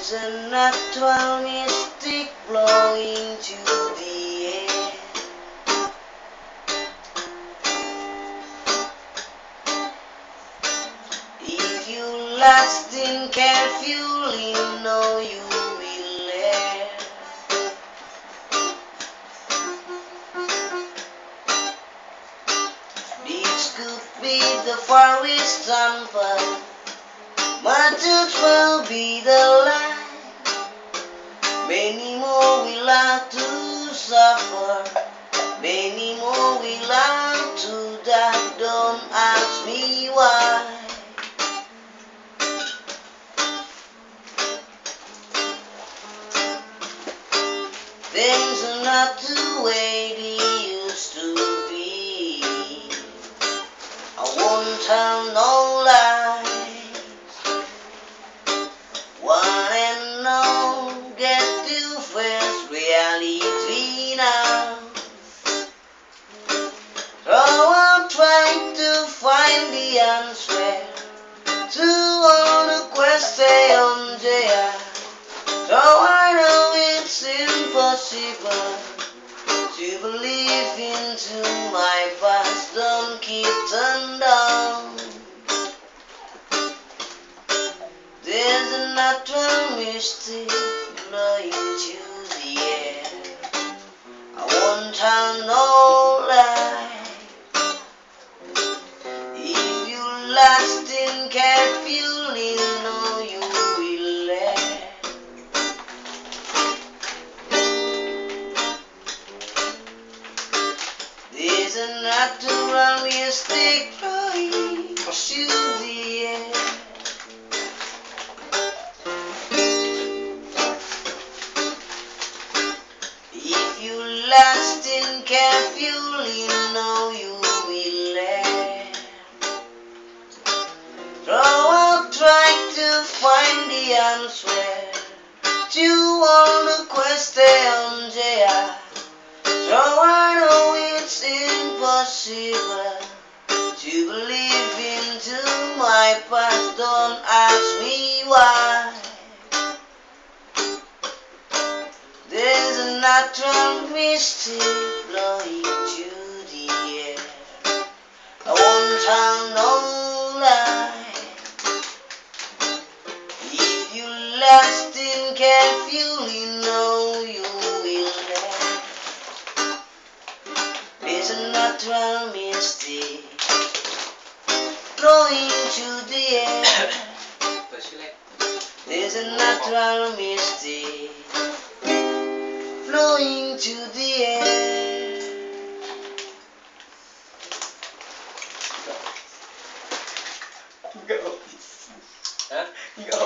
There's a natural mystic blowing to the air. If you lost in carefully, know you will err. This could be the farthest sample, but it will be the light. Many more will have to suffer, many more will have to die. Don't ask me why. Things are not the way they used to be. I won't tell no lies. One and all, get to face reality now. So I'm trying to find the answer to all the questions they are. So I know it's impossible to believe into my past. Don't keep turning down. There's a natural mystic blowing to the air. I won't tell no lie. If you lost in carefully, know you will learn. There's a natural mystic blowing to the air. If you lost in carefully, know you will learn. So I'll try to find the answer to all the questions they are. So I know it's impossible to believe into my past. Don't ask me why. There's a natural mystic blowing to the air. I won't tell no lie. If you lost in carefully, know you will learn. There's a natural mystic blowing to the air. There's a natural mystic blowing to the air. Go. Huh? Go.